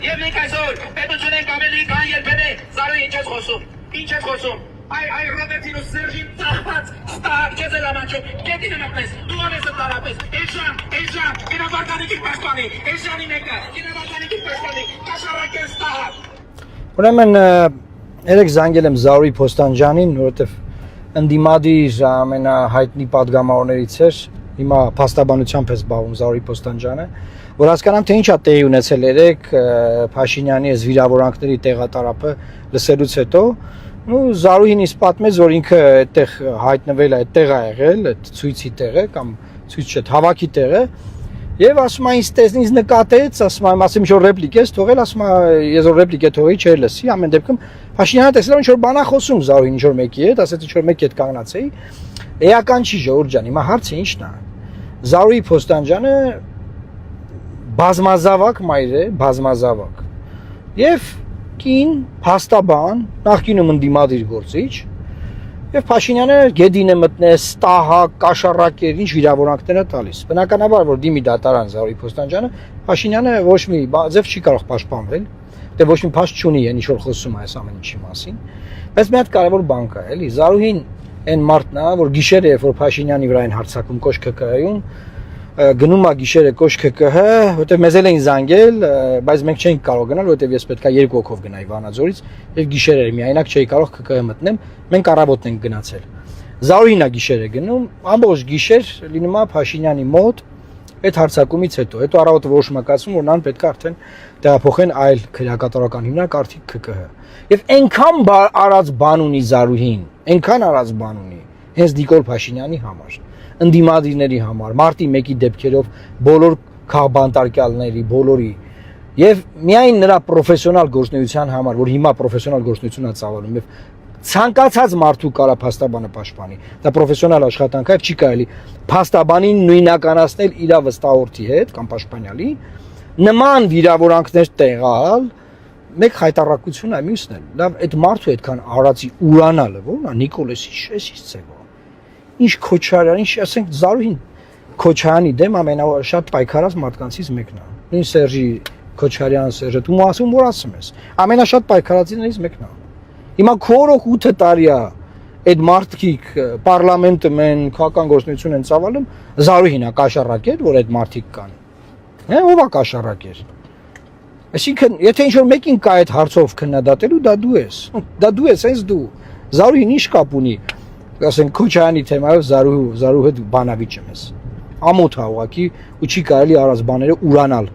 Եվ մենք այսօր պետություն ենք ավելի քան երբևէ Զարուհի ինչ ես խոսում։ Ինչ ես խոսում։ Ay Robertino Sergin Tahmat Star Cezela Macho Gedine Maples Duanese Tarapes Ejan Kina Bartaniki Pashpani Ejani Meka Kina Bartaniki Pashpani Kasharakes Tahar Ուրեմն երեք զանգել եմ Զարուհի Փոստանջյանին, որովհետև ընդդիմադի ամենահայտնի падգամավորներից էր, հիմա փաստաբանությամբ է զբաղվում Զարուհի Փոստանջյանը, որ հասկանամ թե ինչա տեղի ունեցել երեք Փաշինյանի այս վիրավորանքների տեղատարապը լսելուց հետո, ու Զարուհին ինձ պատմեց, որ ինքը այդտեղ հայտնվել է, այդտեղ է եղել, այդ ցույցի տեղը կամ ցույց չէ, հավաքի տեղը, եւ ասում է ինձ տեսնի ինձ նկատեց, ասում ինչ որ ռեպլիկ ես թողել, ասում է ես որ ռեպլիկ է թողի, չէ լսի, ամեն դեպքում Փաշինյանը տեսել ինչ որ բանա խոսում Զարուհին ինչ որ մեկի հետ, ասեց ինչ որ մեկի հետ կանգնացեի, էական չի Ժողովուրդ ջան, հիմա հարցը ի՞նչն է։ Զարուհի Փոստանջյանը բազմազավակ մայր է, բազմազավակ։ Եվ կին, փաստաբան, նախկինում ընդդիմադիր գործիչ, եւ Փաշինյանը գեդին է մտնել, ստահակ, կաշառակեր, ինչ վիրավորանքներ է տալիս։ Բնականաբար որ դիմի դատարան Զարուհի Փոստանջյանը, Փաշինյանը ոչ մի ձև չի կարող պաշտպանվել, դե ոչ մի փաստ չունի, այն ինչ որ խոսում է այս ամեն ինչի մասին։ Բայց մի հատ կարևոր բան կա, էլի, Զարուհին այն մարդն է, որ գիշերը երբ որ Փաշինյանի վրա են հարձակում կոշ ԿԿՀ-ում, գնում է գիշերը կոշ ԿԿՀ, որտեղ մեզ էլ էին զանգել, բայց մենք չէինք կարող գնալ, որտեղ ես պետքա 2 հոգով գնայի Վանաձորից, եւ գիշերը միայնակ չէի կարող ԿԿՀ մտնեմ, մենք առավոտն ենք գնացել։ Զարուհին է գիշերը գնում, ամբողջ գիշեր լինում է Փաշինյանի մոտ այդ հարձակումից հետո առավոտը որոշում է կայացվում, որ նրան պետք է արդեն տեղափոխեն այլ քրեակատարական հիմնարկ արդի ԿԿՀ։ Եվ այնքան արած բան ունի Զարուհին, այնքան արած բան ունի հենց Նիկոլ Փաշինյանի համար, ընդդիմադիրների համար, մարտի 1-ի դեպքերով բոլոր քաղբանտարկյալների, բոլորի եւ միայն նրա պրոֆեսիոնալ գործունեության համար, որ հիմա պրոֆեսիոնալ գործունեություն է ծավալում եւ ցանկացած մարդու կարա փաստաբանը պաշտպանի։ Դա պրոֆեսիոնալ աշխատանք է, չի կարելի փաստաբանին նույնականացնել իր վստահորդի հետ կամ պաշտպանյալի, նման վիրավորանքներ տեղալ, մեկ հայտարարություն է մյուսն էլ։ Լավ, այդ մարդու այդքան արածի ուրանալը, ո՞րն է Նիկոլեսի շեսից ցեվա։ Ինչ Քոչարյան, ինչ ասենք Զարուհին Քոչարյանի դեմ ամենաշատ պայքարած մարդկանցից մեկն է։ Նույն Սերժի Քոչարյան, Սերժը դու ասում որ ասում ես։ Ամենաշատ պայքարածներից մեկն է։ Հիմա քորոք 8 տարի է այդ մարդիկ պարլամենտը մեն քաղաքական գործունեություն են ծավալում, Զարուհին է կաշառակեր, որ այդ մարդիկ կան։ Հե, ով է կաշառակեր։ Այսինքն, եթե ինչ որ մեկին կա այդ հարցով քննադատելու, դա դու ես։ Դա դու ես, հենց դու։ Զարուհին ինչ կապ ունի, ասենք Քոչարյանի թեմայով Զարուհու հետ բանավիճ եմ ես։ Ամոթ է ուղղակի ու չի կարելի արած բաները ուրանալ։